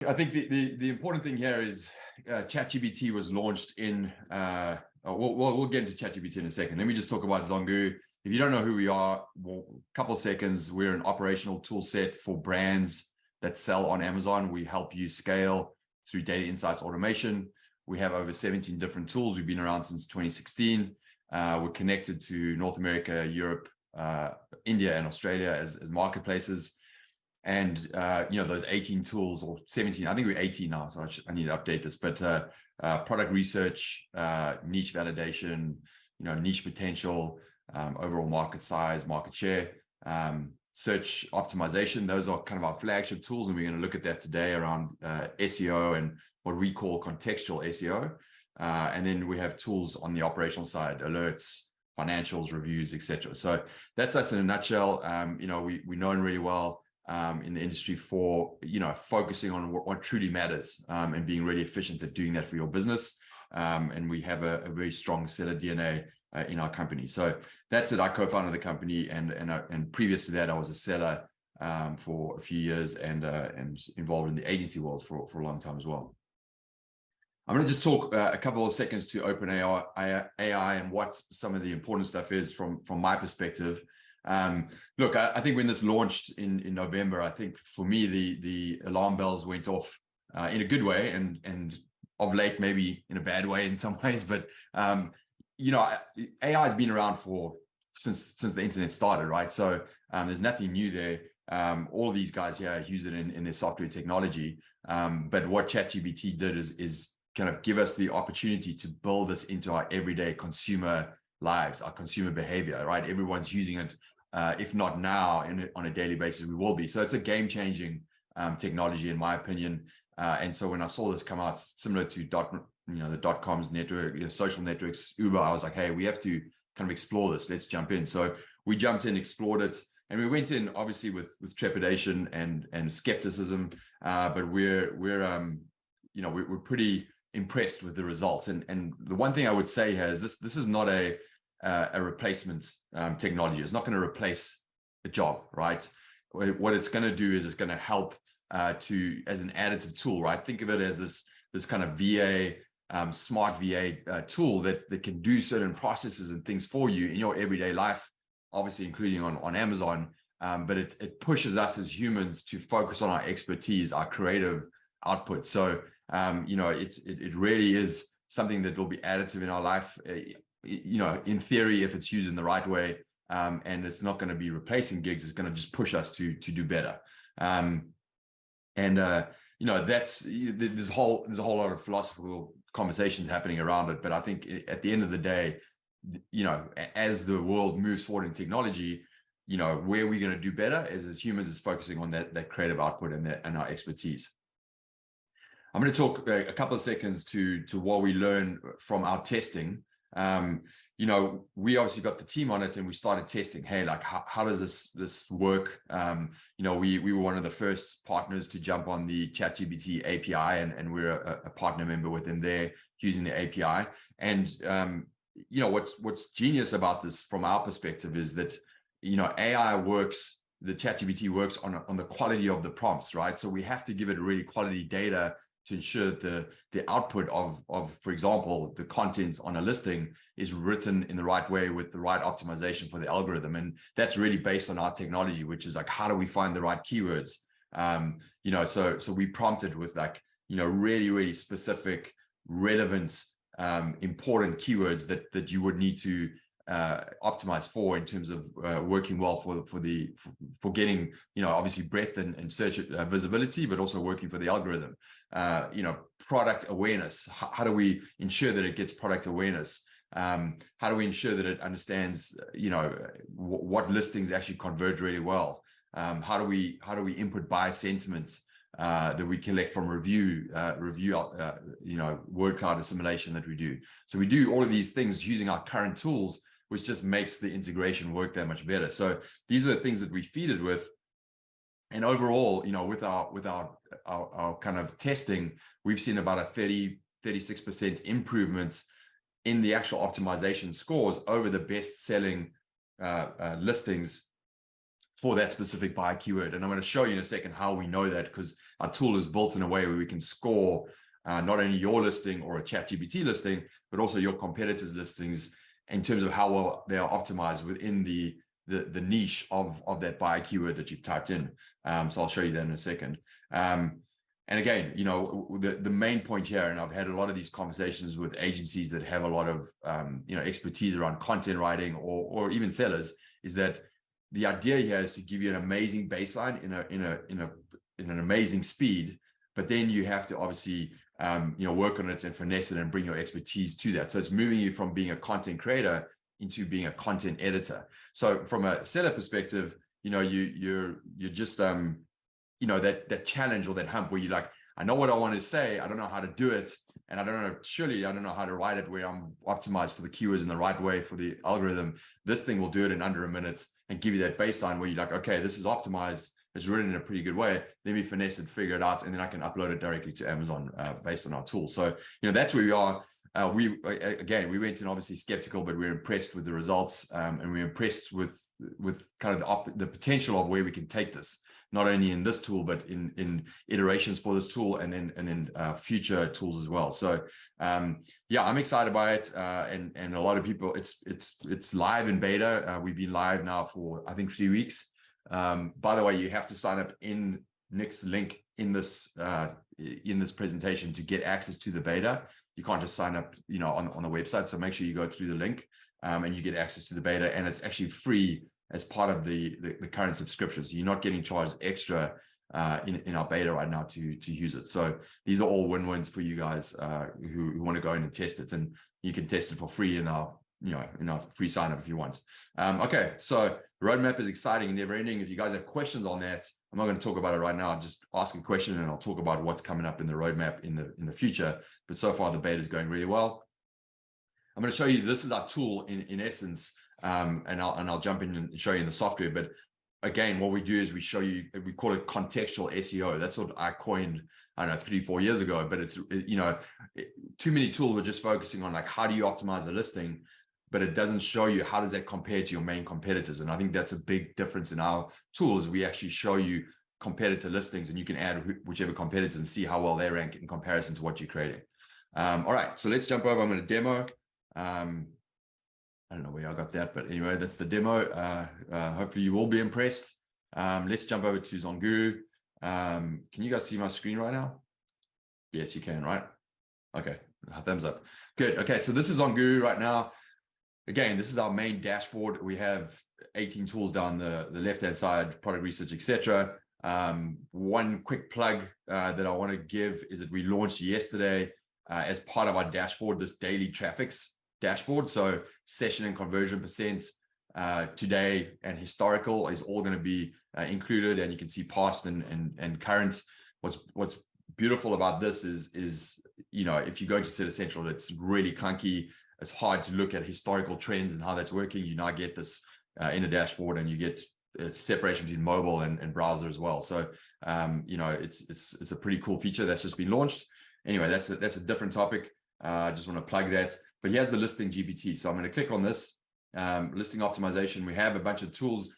I think the important thing here is ChatGPT was launched in, we'll get into ChatGPT in a second. Let me just talk about ZonGuru. If you don't know who we are, well, a couple of seconds, we're an operational tool set for brands that sell on Amazon. We help you scale through data insights automation. We have over 17 different tools. We've been around since 2016. We're connected to North America, Europe, India, and Australia as marketplaces. And those 18 tools, or 17, I think we're 18 now, so I need to update this, but product research, niche validation, niche potential, overall market size, market share, search optimization. Those are kind of our flagship tools, and we're going to look at that today around SEO and what we call contextual SEO. And then we have tools on the operational side, alerts, financials, reviews, etc. So that's us in a nutshell. We're known really well in the industry for focusing on what truly matters, and being really efficient at doing that for your business. And we have a very strong seller DNA in our company. So that's it. I co-founded the company, and previous to that, I was a seller for a few years and involved in the agency world for a long time as well. I'm going to just talk a couple of seconds to OpenAI and what some of the important stuff is from my perspective. Look, I think when this launched in November, I think for me, the alarm bells went off in a good way, and of late, maybe in a bad way in some ways. But, AI has been around since the internet started, right? So there's nothing new there. All these guys here use it in their software technology. But what ChatGPT did is kind of give us the opportunity to build this into our everyday consumer lives, our consumer behavior, right? Everyone's using it. If not now, on a daily basis, we will be. So it's a game-changing technology, in my opinion. And so when I saw this come out, similar to the dot-coms network, social networks, Uber, I was like, hey, we have to kind of explore this. Let's jump in. So we jumped in, explored it, and we went in obviously with trepidation and skepticism. But we're pretty impressed with the results. And the one thing I would say here is this is not a replacement technology. It's not going to replace a job, right? What it's going to do is it's going to help as an additive tool, right? Think of it as this kind of VA, smart VA tool that can do certain processes and things for you in your everyday life, obviously including on Amazon. But it pushes us as humans to focus on our expertise, our creative output. So it really is something that will be additive in our life. In theory, if it's used in the right way, and it's not going to be replacing gigs, it's going to just push us to do better. That's there's a whole lot of philosophical conversations happening around it. But I think at the end of the day, as the world moves forward in technology, where we're going to do better as humans is focusing on that creative output and our expertise. I'm going to talk a couple of seconds to what we learned from our testing. We obviously got the team on it, and we started testing. Hey, like how does this work? We were one of the first partners to jump on the ChatGPT API, and we're a partner member with them there using the API. And what's genius about this from our perspective is that AI works. The ChatGPT works on the quality of the prompts, right? So we have to give it really quality data to ensure the output of, for example, the content on a listing is written in the right way with the right optimization for the algorithm. And that's really based on our technology, which is like, how do we find the right keywords? So we prompted with really, really specific, relevant, important keywords that you would need to optimize for in terms of working well for getting obviously breadth and search visibility, but also working for the algorithm. Product awareness. How do we ensure that it gets product awareness? How do we ensure that it understands what listings actually convert really well? How do we input bias sentiment that we collect from review word cloud assimilation that we do? So we do all of these things using our current tools, which just makes the integration work that much better. So these are the things that we feed it with. And overall, with our kind of testing, we've seen about a 36% improvement in the actual optimization scores over the best selling listings for that specific buy keyword. And I'm going to show you in a second how we know that, because our tool is built in a way where we can score not only your listing or a ChatGPT listing, but also your competitors' listings in terms of how well they are optimized within the niche of that buy keyword that you've typed in. So I'll show you that in a second. And again, you know, the main point here, and I've had a lot of these conversations with agencies that have a lot of you know, expertise around content writing or even sellers, is that the idea here is to give you an amazing baseline in an amazing speed, but then you have to obviously you know, work on it and finesse it and bring your expertise to that. So it's moving you from being a content creator into being a content editor. So from a seller perspective, you know, you're just you know, that challenge or that hump where you're like, I know what I want to say, I don't know how to do it, and I don't know how to write it where I'm optimized for the keywords in the right way for the algorithm. This thing will do it in under a minute and give you that baseline where you're like, okay, this is optimized, it's written in a pretty good way, let me finesse it, figure it out, and then I can upload it directly to Amazon based on our tool. So, you know, that's where we are. We went in obviously skeptical, but we're impressed with the results, and we're impressed with kind of the potential of where we can take this, not only in this tool, but in iterations for this tool, and then future tools as well. So yeah, I'm excited by it, and a lot of people. It's live in beta. We've been live now for, I think, 3 weeks. By the way, you have to sign up in Nick's link in this presentation to get access to the beta. You can't just sign up, you know, on the website. So make sure you go through the link, and you get access to the beta, and it's actually free as part of the current subscription. So you're not getting charged extra in our beta right now to use it. So these are all win-wins for you guys who want to go in and test it, and you can test it for free in our free sign up if you want. Okay, so roadmap is exciting and never ending. If you guys have questions on that, I'm not going to talk about it right now. Just ask a question and I'll talk about what's coming up in the roadmap in the future. But so far the beta is going really well. I'm going to show you, this is our tool in essence, and I'll jump in and show you in the software. But again, what we do is we show you, we call it contextual SEO. That's what I coined, I don't know, 3-4 years ago. But it's, you know, too many tools are just focusing on like, how do you optimize a listing? But it doesn't show you how does that compare to your main competitors. And I think that's a big difference in our tools. We actually show you competitor listings, and you can add whichever competitors and see how well they rank in comparison to what you're creating. All right, so let's jump over. I'm going to demo. I don't know where I got that, but anyway, that's the demo. Hopefully you will be impressed. Let's jump over to ZonGuru. Can you guys see my screen right now? Yes, you can, right? Okay, thumbs up. Good. Okay, so this is ZonGuru right now. Again, this is our main dashboard. We have 18 tools down the left-hand side, product research, etc. One quick plug that I want to give is that we launched yesterday as part of our dashboard, this daily traffics dashboard. So session and conversion percent today and historical is all going to be included, and you can see past and current. What's beautiful about this is, you know, if you go to Seller Central, it's really clunky. It's hard to look at historical trends and how that's working. You now get this in a dashboard, and you get separation between mobile and browser as well. So you know, it's a pretty cool feature that's just been launched. Anyway, that's a different topic. I just want to plug that. But here's the listing GPT. So I'm going to click on this listing optimization. We have a bunch of tools.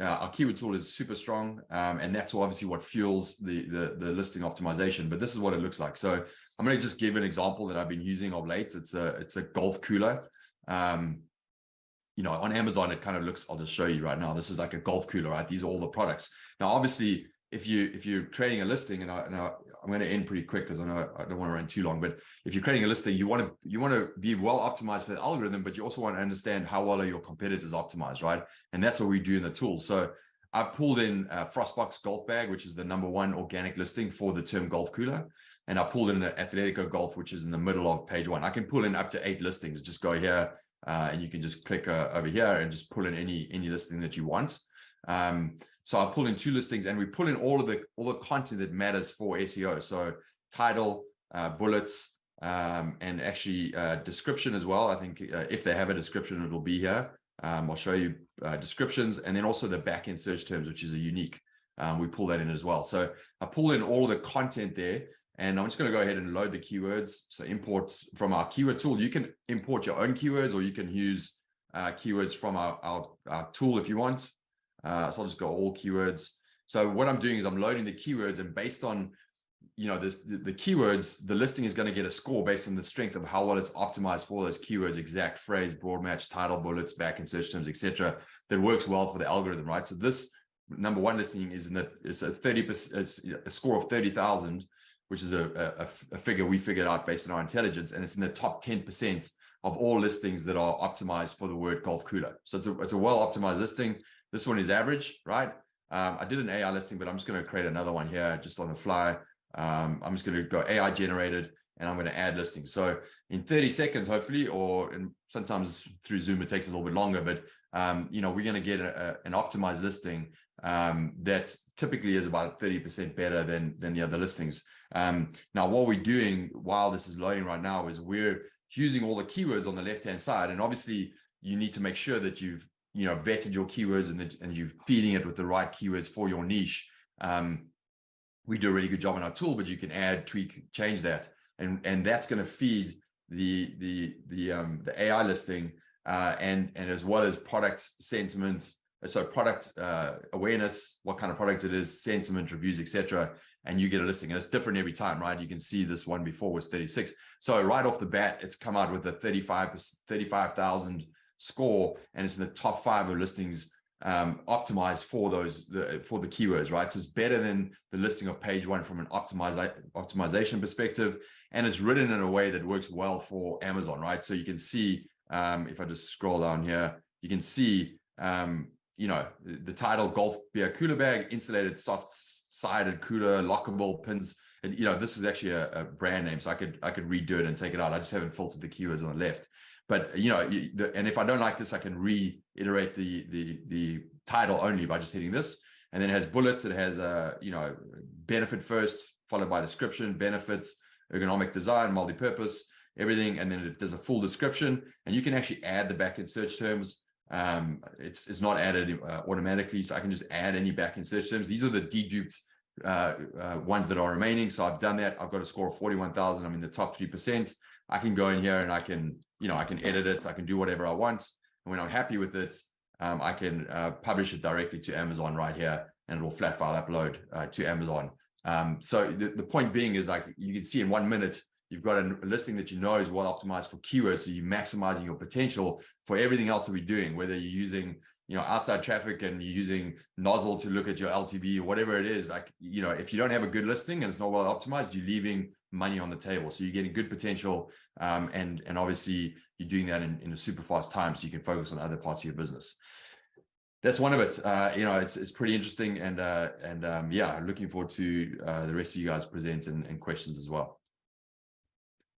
Our keyword tool is super strong, and that's obviously what fuels the listing optimization. But this is what it looks like. So I'm going to just give an example that I've been using of late. It's a golf cooler. You know, on Amazon, it kind of looks, I'll just show you right now. This is like a golf cooler, right? These are all the products. Now, obviously, if you're creating a listing, and I'm going to end pretty quick because I know I don't want to run too long, but if you're creating a listing, you want to be well optimized for the algorithm, but you also want to understand how well are your competitors optimized, right? And that's what we do in the tool. So I pulled in Frostbox Golf Bag, which is the #1 organic listing for the term golf cooler. And I pulled in the Atletico Golf, which is in the middle of page 1. I can pull in up to 8 listings. Just go here and you can just click over here and just pull in any listing that you want. So I pulled in 2 listings, and we pull in all the content that matters for SEO. So title, bullets, and actually description as well. I think if they have a description, it will be here. I'll show you descriptions, and then also the backend search terms, which is a unique. We pull that in as well. So I pull in all the content there, and I'm just going to go ahead and load the keywords. So imports from our keyword tool. You can import your own keywords, or you can use keywords from our tool if you want. So I'll just go all keywords. So what I'm doing is I'm loading the keywords, and based on, you know, the keywords, the listing is going to get a score based on the strength of how well it's optimized for those keywords, exact phrase, broad match, title, bullets, back in search terms, etc. That works well for the algorithm, right? So this number one listing is in that it's a 30%, it's a score of 30,000, which is a figure we figured out based on our intelligence, and it's in the top 10% of all listings that are optimized for the word golf cooler. So it's a well optimized listing. This one is average, right? I did an AI listing, but I'm just going to create another one here just on the fly. I'm just going to go AI generated, and I'm going to add listings. So in 30 seconds, hopefully, or sometimes through Zoom, it takes a little bit longer, but you know, we're going to get an optimized listing that typically is about 30% better than the other listings. Now, what we're doing while this is loading right now is we're using all the keywords on the left-hand side. And obviously, you need to make sure that you've vetted your keywords and you're feeding it with the right keywords for your niche. We do a really good job in our tool, but you can add, tweak, change that, and that's going to feed the AI listing, and as well as product sentiment, so product awareness, what kind of product it is, sentiment, reviews, etc. And you get a listing, and it's different every time, right? You can see this one before was 36. So right off the bat, it's come out with a 35,000 score, and it's in the top 5 of listings optimized for for the keywords, right? So it's better than the listing of page 1 from an optimization perspective, and it's written in a way that works well for Amazon, right? So you can see, if I just scroll down here, you can see you know, the title, golf beer cooler bag, insulated soft-sided cooler, lockable pins. And, you know, this is actually a brand name, so I could redo it and take it out. I just haven't filtered the keywords on the left. But, you know, and if I don't like this, I can reiterate the title only by just hitting this. And then it has bullets. It has, you know, benefit first, followed by description, benefits, ergonomic design, multi-purpose, everything. And then it does a full description. And you can actually add the back-end search terms. It's not added automatically, so I can just add any back-end search terms. These are the deduped ones that are remaining. So I've done that. I've got a score of 41,000. I'm in the top 3%. I can go in here and I can, you know, I can edit it. I can do whatever I want. And when I'm happy with it, I can publish it directly to Amazon right here, and it will flat file upload to Amazon. So the point being is, like, you can see in 1 minute, you've got a listing that you know is well optimized for keywords. So you're maximizing your potential for everything else that we're doing, whether you're using, you know, outside traffic and you're using Nozzle to look at your LTV or whatever it is. Like, you know, if you don't have a good listing and it's not well optimized, you're leaving money on the table. So you're getting good potential, and obviously you're doing that in a super fast time, so you can focus on other parts of your business. That's one of it. You know, it's pretty interesting, and yeah, looking forward to the rest of you guys present and questions as well.